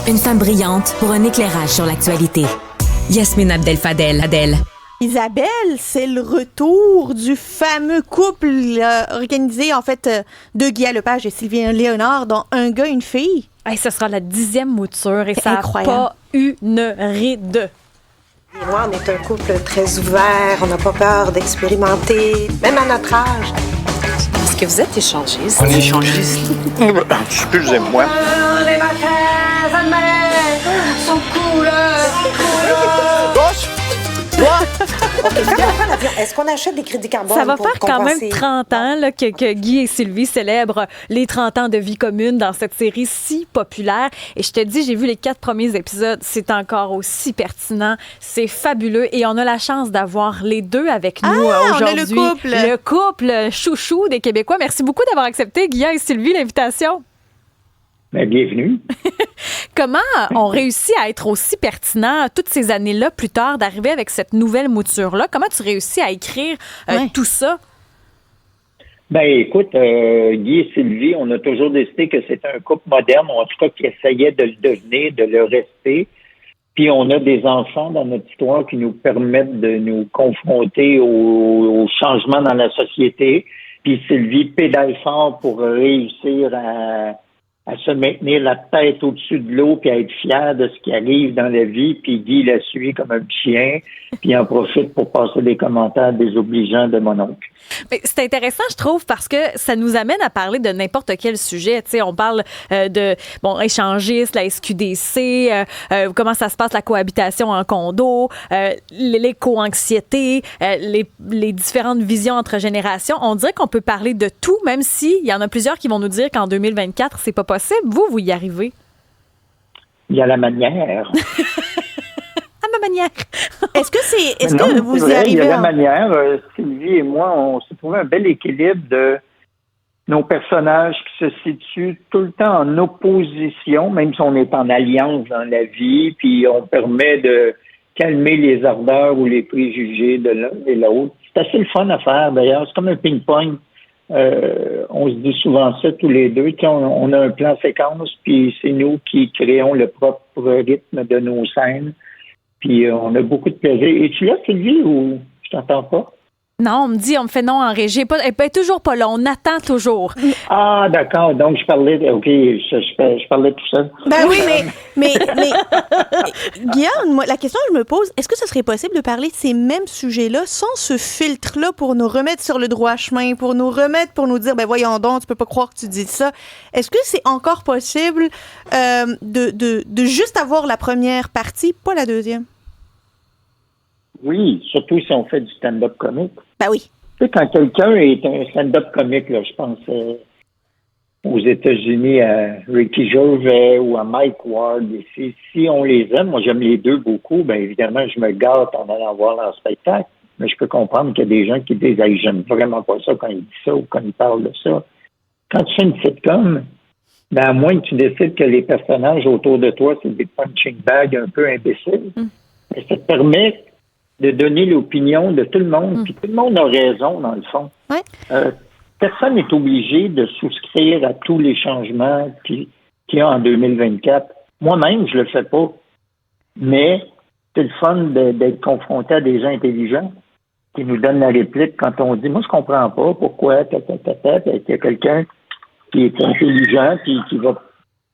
Une femme brillante pour un éclairage sur l'actualité. Yasmine Abdel-Fadel, Adèle. Isabelle, c'est le retour du fameux couple organisé, en fait, de Guy Lepage et Sylvie Léonard dans Un gars, une fille. Hey, ce sera la 10e mouture et C'est ça n'a pas une ride. Et moi, on est un couple très ouvert, on n'a pas peur d'expérimenter, même à notre âge. Est-ce que vous êtes échangiste? On est échangiste. Excusez-moi. Les matins, ça me sont cool. Est-ce qu'on achète des crédits carbone? Ça va pour faire quand même compenser? 30 ans là, que Guy et Sylvie célèbrent les 30 ans de vie commune dans cette série si populaire. Et je te dis, j'ai vu les 4 premiers épisodes. C'est encore aussi pertinent. C'est fabuleux. Et on a la chance d'avoir les deux avec nous aujourd'hui. On a le couple. Le couple chouchou des Québécois. Merci beaucoup d'avoir accepté, Guy et Sylvie, l'invitation. Bien, bienvenue. Comment on réussit à être aussi pertinent toutes ces années-là plus tard, d'arriver avec cette nouvelle mouture-là? Comment tu réussis à écrire tout ça? Ben, écoute, Guy et Sylvie, on a toujours décidé que c'était un couple moderne, ou en tout cas qui essayait de le devenir, de le rester. Puis on a des enfants dans notre histoire qui nous permettent de nous confronter aux changements dans la société. Puis Sylvie pédale fort pour réussir à se maintenir la tête au-dessus de l'eau puis à être fier de ce qui arrive dans la vie, puis Guy la suit comme un petit chien, puis en profite pour passer des commentaires désobligeants de mon oncle. Mais c'est intéressant, je trouve, parce que ça nous amène à parler de n'importe quel sujet. Tu sais, on parle de, échangistes, la SQDC, comment ça se passe, la cohabitation en condo, l'éco-anxiété, les différentes visions entre générations. On dirait qu'on peut parler de tout, même s'il y en a plusieurs qui vont nous dire qu'en 2024, c'est pas possible. Vous y arrivez? Il y a la manière. À ma manière. Est-ce que Non, vous c'est y vrai, arrivez? il y a la manière. Sylvie et moi, on s'est trouvé un bel équilibre de nos personnages qui se situent tout le temps en opposition, même si on est en alliance dans la vie, puis on permet de calmer les ardeurs ou les préjugés de l'un et l'autre. C'est assez le fun à faire, d'ailleurs. C'est comme un ping-pong. On se dit souvent ça tous les deux. On a un plan séquence, puis c'est nous qui créons le propre rythme de nos scènes. Puis on a beaucoup de plaisir. Es-tu là, Sylvie, ou je t'entends pas? Non, on me fait non en régie. Elle n'est toujours pas là. On attend toujours. Ah, d'accord. Donc, je parlais tout seul. Ben oui, mais Guillaume, moi, la question que je me pose, est-ce que ce serait possible de parler de ces mêmes sujets-là sans ce filtre-là pour nous remettre sur le droit chemin, pour nous dire, ben voyons donc, tu peux pas croire que tu dis ça. Est-ce que c'est encore possible de juste avoir la première partie, pas la deuxième? Oui, surtout si on fait du stand-up comique. Ben oui. Tu sais, quand quelqu'un est un stand-up comique, là, je pense aux États-Unis à Ricky Gervais ou à Mike Ward, si on les aime, moi j'aime les deux beaucoup, bien évidemment, je me gâte en allant voir leur spectacle. Mais je peux comprendre qu'il y a des gens qui disent hey, j'aime vraiment pas ça quand ils disent ça ou quand ils parlent de ça. Quand tu fais une sitcom, ben, à moins que tu décides que les personnages autour de toi, c'est des punching bags un peu imbéciles, mais ça te permet de donner l'opinion de tout le monde. Puis tout le monde a raison, dans le fond. Ouais. Personne n'est obligé de souscrire à tous les changements qu'il y a en 2024. Moi-même, je le fais pas. Mais c'est le fun d'être confronté à des gens intelligents qui nous donnent la réplique quand on dit « Moi, je comprends pas pourquoi, puis il y a quelqu'un qui est intelligent puis qui va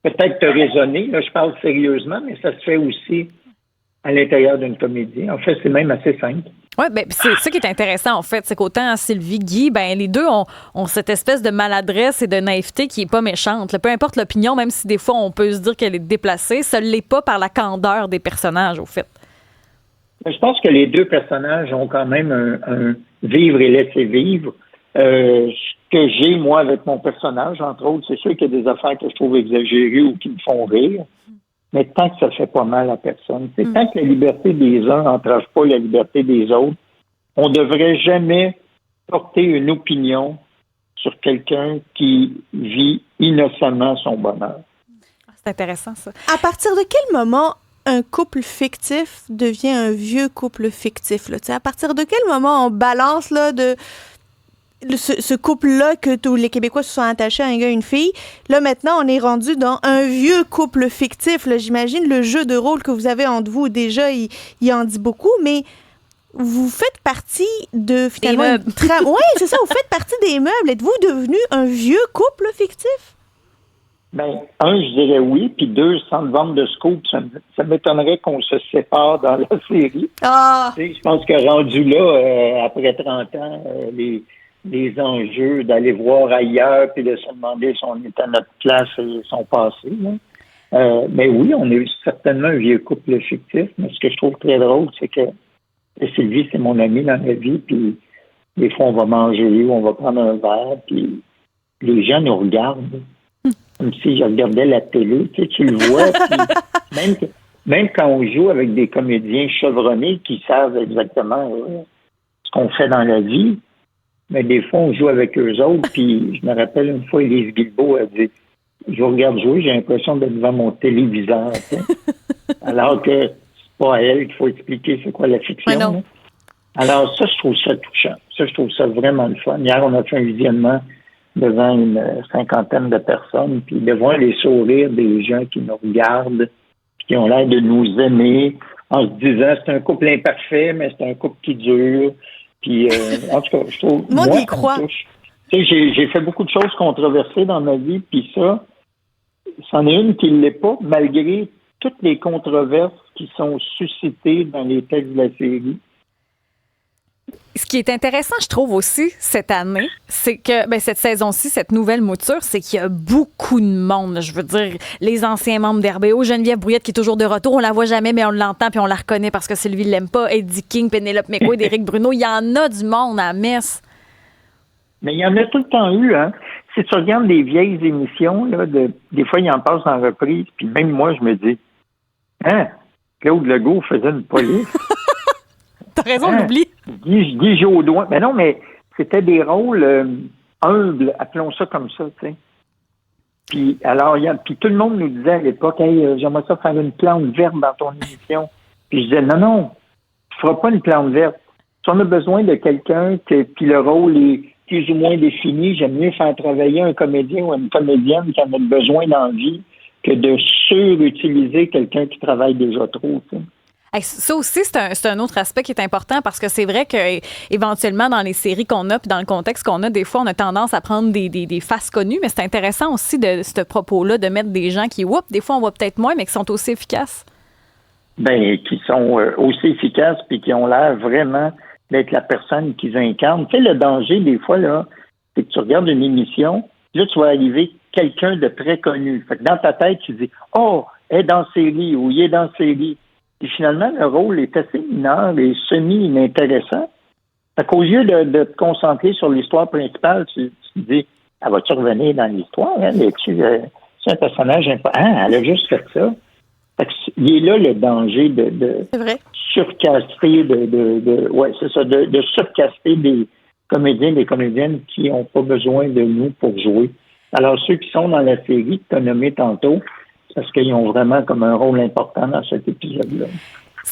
peut-être te raisonner. » Là, je parle sérieusement, mais ça se fait aussi à l'intérieur d'une comédie. En fait, c'est même assez simple. Oui, ben c'est ça qui est intéressant, en fait. C'est qu'autant Sylvie, Guy, ben les deux ont cette espèce de maladresse et de naïveté qui est pas méchante. Là, peu importe l'opinion, même si des fois on peut se dire qu'elle est déplacée, ça ne l'est pas par la candeur des personnages, au fait. Je pense que les deux personnages ont quand même un vivre et laisser vivre. Ce que j'ai, moi, avec mon personnage, entre autres, c'est sûr qu'il y a des affaires que je trouve exagérées ou qui me font rire. Mais tant que ça ne fait pas mal à personne, c'est tant que la liberté des uns n'entrave pas la liberté des autres, on ne devrait jamais porter une opinion sur quelqu'un qui vit innocemment son bonheur. C'est intéressant, ça. À partir de quel moment un couple fictif devient un vieux couple fictif? Là? À partir de quel moment on balance là, de ce couple-là que tous les Québécois se sont attachés à un gars et une fille. Là, maintenant, on est rendu dans un vieux couple fictif. Là, j'imagine le jeu de rôle que vous avez entre vous, déjà, il en dit beaucoup, mais vous faites partie de, finalement... Des meubles. Oui, c'est ça, vous faites partie des meubles. Êtes-vous devenu un vieux couple fictif? Ben, je dirais oui, puis deux, sans le vendre de scoop, ça m'étonnerait qu'on se sépare dans la série. Ah! Tu sais, je pense que rendu là, après 30 ans, les enjeux d'aller voir ailleurs puis de se demander si on est à notre place sont passés. Là. Mais oui, on est certainement un vieux couple fictif, mais ce que je trouve très drôle, c'est que Sylvie, c'est mon amie dans la vie, puis des fois, on va manger ou on va prendre un verre, puis les gens nous regardent comme si je regardais la télé. Tu le vois, puis même quand on joue avec des comédiens chevronnés qui savent exactement ce qu'on fait dans la vie, mais des fois, on joue avec eux autres, puis je me rappelle une fois, Élise Guilbeault a dit « Je vous regarde jouer, j'ai l'impression d'être devant mon téléviseur. » Alors que c'est pas à elle qu'il faut expliquer c'est quoi la fiction. non. Alors ça, je trouve ça touchant. Ça, je trouve ça vraiment le fun. Hier, on a fait un visionnement devant une 50aine de personnes, puis de voir les sourires des gens qui nous regardent, puis qui ont l'air de nous aimer, en se disant « C'est un couple imparfait, mais c'est un couple qui dure. » Puis, en tout cas, je trouve... Moi, on y croit. Tu sais, j'ai fait beaucoup de choses controversées dans ma vie, puis ça, c'en est une qui ne l'est pas, malgré toutes les controverses qui sont suscitées dans les textes de la série. Ce qui est intéressant, je trouve aussi, cette année, c'est que cette saison-ci, cette nouvelle mouture, c'est qu'il y a beaucoup de monde. Je veux dire, les anciens membres d'RBO, Geneviève Brouillette qui est toujours de retour, on la voit jamais, mais on l'entend puis on la reconnaît parce que Sylvie l'aime pas. Eddie King, Pénélope McQuaid, Éric Bruno, il y en a du monde à Metz. Mais il y en a tout le temps eu, hein. Si tu regardes les vieilles émissions, là, des fois, il en passe en reprise, puis même moi, je me dis, Claude Legault faisait une police. T'as raison, on l'oublie. Guy Jodoin. Mais non, mais c'était des rôles humbles, appelons ça comme ça, tu sais. Puis alors, puis tout le monde nous disait à l'époque, j'aimerais ça faire une plante verte dans ton émission. Puis je disais, non, tu feras pas une plante verte. Si on a besoin de quelqu'un, puis le rôle est plus ou moins défini, j'aime mieux faire travailler un comédien ou une comédienne qui en a besoin dans la vie que de surutiliser quelqu'un qui travaille déjà trop, tu sais. Ça aussi, c'est un autre aspect qui est important parce que c'est vrai que éventuellement dans les séries qu'on a puis dans le contexte qu'on a, des fois, on a tendance à prendre des faces connues, mais c'est intéressant aussi de ce propos-là, de mettre des gens qui, des fois, on voit peut-être moins, mais qui sont aussi efficaces. Ben, qui sont aussi efficaces puis qui ont l'air vraiment d'être la personne qu'ils incarnent. Tu sais, le danger, des fois, là, c'est que tu regardes une émission, là, tu vas arriver quelqu'un de très connu. Fait que dans ta tête, tu dis, elle est dans série ou il est dans série. Et finalement, le rôle est assez mineur et semi-inintéressant. Fait qu'au lieu de te concentrer sur l'histoire principale, tu te dis, elle va-tu revenir dans l'histoire? Hein? C'est un personnage important. Elle a juste fait ça. Fait que il est là le danger de surcaster, de surcaster des comédiens, des comédiennes qui n'ont pas besoin de nous pour jouer. Alors, ceux qui sont dans la série que tu as nommé tantôt, parce qu'ils ont vraiment comme un rôle important dans cet épisode-là.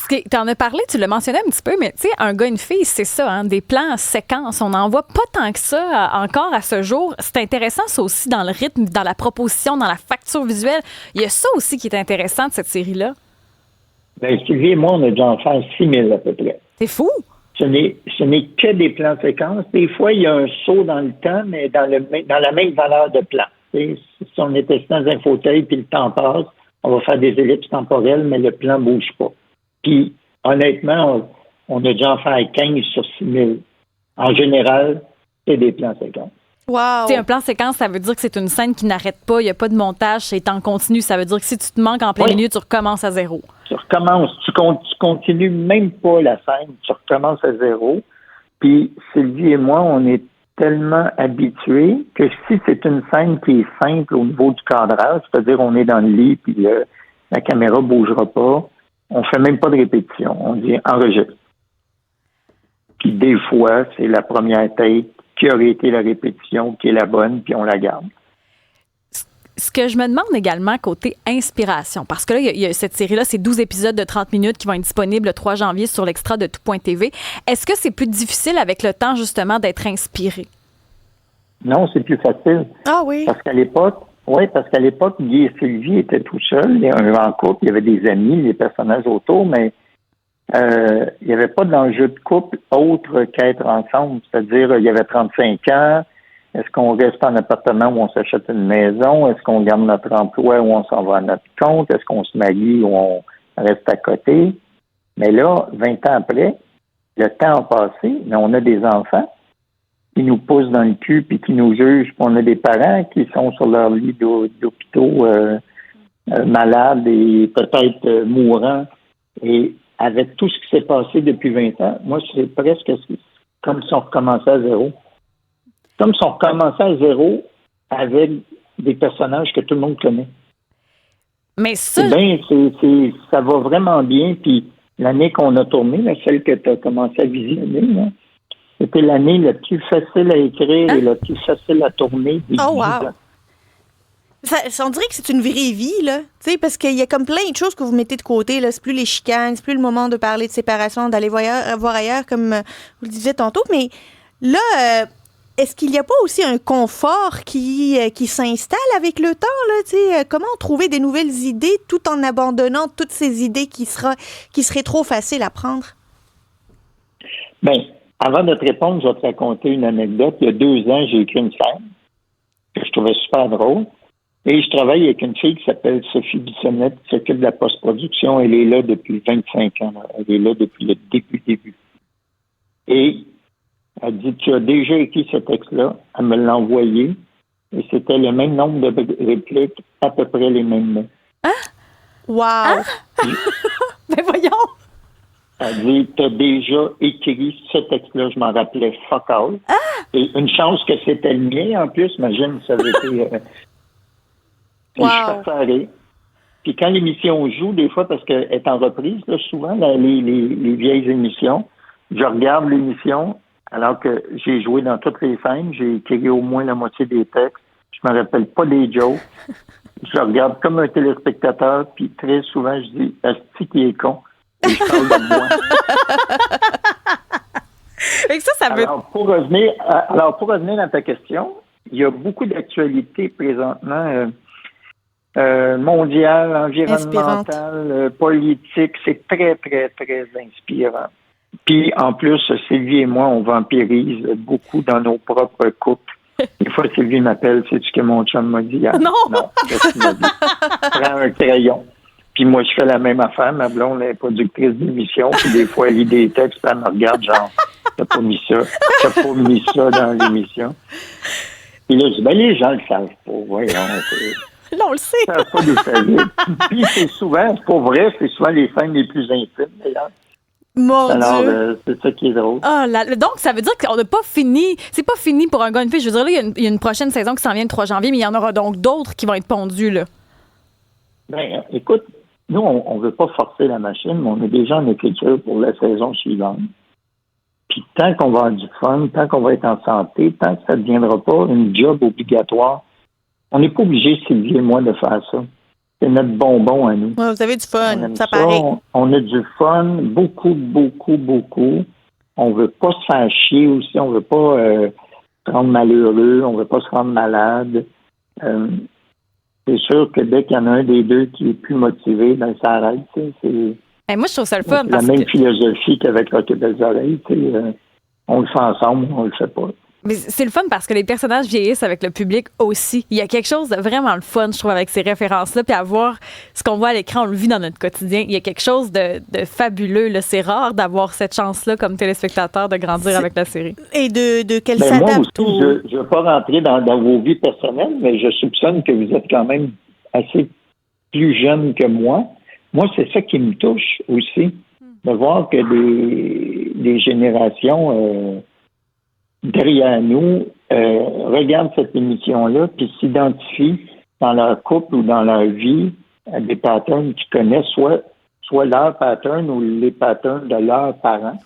Tu en as parlé, tu l'as mentionné un petit peu, mais tu sais, un gars, une fille, c'est ça, hein, des plans en séquence. On n'en voit pas tant que ça encore à ce jour. C'est intéressant, ça aussi, dans le rythme, dans la proposition, dans la facture visuelle. Il y a ça aussi qui est intéressant de cette série-là. Bien, Sylvie et moi, on a dû en faire 6 000 à peu près. C'est fou! Ce n'est que des plans séquences. Des fois, il y a un saut dans le temps, mais dans la même valeur de plan. Si on était dans un fauteuil puis le temps passe, on va faire des ellipses temporelles, mais le plan ne bouge pas. Puis, honnêtement, on a déjà en faire 15 sur 6 000. En général, c'est des plans séquences. Wow! T'sais, un plan séquence, ça veut dire que c'est une scène qui n'arrête pas, il n'y a pas de montage, c'est en continu. Ça veut dire que si tu te manques en plein milieu, tu recommences à zéro. Tu recommences. Tu continues même pas la scène, tu recommences à zéro. Puis, Sylvie et moi, on est tellement habitué que si c'est une scène qui est simple au niveau du cadrage, c'est-à-dire on est dans le lit puis la caméra bougera pas, on fait même pas de répétition. On dit enregistre. Puis des fois, c'est la première take qui aurait été la répétition qui est la bonne, puis on la garde. Ce que je me demande également côté inspiration, parce que là, il y a cette série-là, c'est 12 épisodes de 30 minutes qui vont être disponibles le 3 janvier sur l'extra de tout.tv. Est-ce que c'est plus difficile avec le temps, justement, d'être inspiré? Non, c'est plus facile. Ah oui. Parce qu'à l'époque, Guy et Sylvie étaient tout seuls, en couple, il y avait des amis, des personnages autour, mais il n'y avait pas d'enjeu de couple autre qu'être ensemble. C'est-à-dire, il y avait 35 ans, est-ce qu'on reste en appartement ou on s'achète une maison? Est-ce qu'on garde notre emploi ou on s'en va à notre compte? Est-ce qu'on se marie ou on reste à côté? Mais là, 20 ans après, le temps a passé, mais on a des enfants qui nous poussent dans le cul puis qui nous jugent. Puis on a des parents qui sont sur leur lit d'hôpitaux malades et peut-être mourants. Et avec tout ce qui s'est passé depuis 20 ans, moi, c'est presque comme si on recommençait à zéro. Comme si on recommençait à zéro avec des personnages que tout le monde connaît. Mais ça... ça va vraiment bien. Puis l'année qu'on a tourné, là, celle que tu as commencé à visionner, là, c'était l'année la plus facile à écrire et la plus facile à tourner. Oh, wow! On dirait que c'est une vraie vie, là. Tu sais, parce qu'il y a comme plein de choses que vous mettez de côté, là. C'est plus les chicanes, c'est plus le moment de parler de séparation, d'aller voir ailleurs, comme vous le disiez tantôt. Mais là, est-ce qu'il n'y a pas aussi un confort qui s'installe avec le temps, là? Tu sais, comment trouver des nouvelles idées tout en abandonnant toutes ces idées qui seraient trop faciles à prendre? Bien, avant de te répondre, je vais te raconter une anecdote. Il y a 2 ans, j'ai écrit une scène que je trouvais super drôle. Et je travaille avec une fille qui s'appelle Sophie Bissonnette, qui s'occupe de la post-production. Elle est là depuis 25 ans. Là. Elle est là depuis le début. Et elle dit, tu as déjà écrit ce texte-là. Elle me l'a envoyé. Et c'était le même nombre de répliques, à peu près les mêmes mots. Hein? Wow! Hein? Ben voyons! Elle dit, tu as déjà écrit ce texte-là. Je m'en rappelais fuck all. Ah! Et une chance que c'était le mien, en plus. Imagine, ça avait été... Wow. Je fais rire. Puis quand l'émission joue, des fois, parce qu'elle est en reprise, là, souvent, là, les vieilles émissions, je regarde l'émission, alors que j'ai joué dans toutes les scènes, j'ai écrit au moins la moitié des textes, je me rappelle pas des jokes, je regarde comme un téléspectateur, puis très souvent, je dis « Asti qui est con », et je parle de moi. Et ça veut... Alors, pour revenir à ta question, il y a beaucoup d'actualités présentement mondiale, environnementale, politique. C'est très, très, très inspirant. Puis, en plus, Sylvie et moi, on vampirise beaucoup dans nos propres couples. Des fois, Sylvie m'appelle, sais-tu ce que mon chum m'a dit? Non! Qu'est-ce qu'il m'a dit? Prends un crayon. Puis moi, je fais la même affaire. Ma blonde est productrice d'émission. Puis des fois, elle lit des textes, puis elle me regarde, genre, t'as pas mis ça dans l'émission. Puis là, je dis, les gens le savent pas. Voyons. Là, on le sait. Ça pas des faillites. Puis c'est souvent, pour vrai, c'est souvent les scènes les plus intimes, d'ailleurs. Mon Dieu. C'est ça qui est drôle. Donc, ça veut dire qu'on n'a pas fini. C'est pas fini pour un gars et une fille. Je veux dire, là, il y a une prochaine saison qui s'en vient le 3 janvier, mais il y en aura donc d'autres qui vont être pondus, là. Ben, écoute, nous, on ne veut pas forcer la machine, mais on est déjà en écriture pour la saison suivante. Puis tant qu'on va avoir du fun, tant qu'on va être en santé, tant que ça ne deviendra pas une job obligatoire, on n'est pas obligé, Sylvie et moi, de faire ça. C'est notre bonbon à nous. Ouais, vous avez du fun, ça paraît. On a du fun, beaucoup, beaucoup, beaucoup. On veut pas se faire chier aussi, on veut pas se rendre malheureux, on veut pas se rendre malade. C'est sûr que dès qu'il y en a un des deux qui est plus motivé, ben ça arrête. Moi, je trouve ça le fun. C'est la même philosophie qu'avec Rock et Belles Oreilles. On le fait ensemble, on le fait pas. Mais c'est le fun parce que les personnages vieillissent avec le public aussi. Il y a quelque chose de vraiment le fun, je trouve, avec ces références-là. Puis à voir ce qu'on voit à l'écran, on le vit dans notre quotidien. Il y a quelque chose de fabuleux. Là. C'est rare d'avoir cette chance-là comme téléspectateur de grandir avec la série. Et de qu'elle s'adapte. Moi aussi, je ne veux pas rentrer dans vos vies personnelles, mais je soupçonne que vous êtes quand même assez plus jeune que moi. Moi, c'est ça qui me touche aussi, de voir que des générations... derrière nous, regardent cette émission-là puis s'identifient dans leur couple ou dans leur vie à des patterns qu'ils connaissent, soit leur pattern ou les patterns de leurs parents,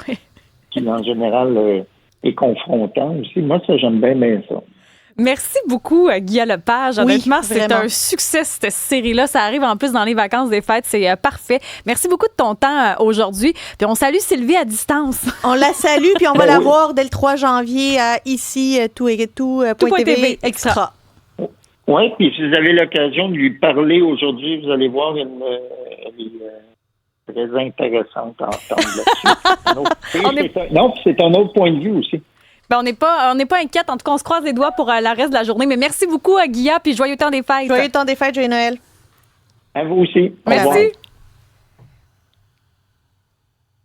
qui en général est confrontant aussi. Moi, ça, j'aime bien ça. Merci beaucoup, Guy Lepage. Honnêtement, Oui, c'est vraiment. un succès, cette série-là. Ça arrive en plus dans les vacances des fêtes. C'est parfait. Merci beaucoup de ton temps aujourd'hui. Puis on salue Sylvie à distance. On la salue, puis on va Ben la oui. voir dès le 3 janvier à ici, tout.tv Tout.tv extra. Oui, puis si vous avez l'occasion de lui parler aujourd'hui, vous allez voir, elle est très intéressante à entendre là-dessus. Non, puis c'est un autre point de vue aussi. Ben, on n'est pas inquiète. En tout cas, on se croise les doigts pour le reste de la journée. Mais merci beaucoup, Guilla, puis joyeux temps des fêtes. Joyeux temps des fêtes, joyeux Noël. À vous aussi. Au Merci. revoir.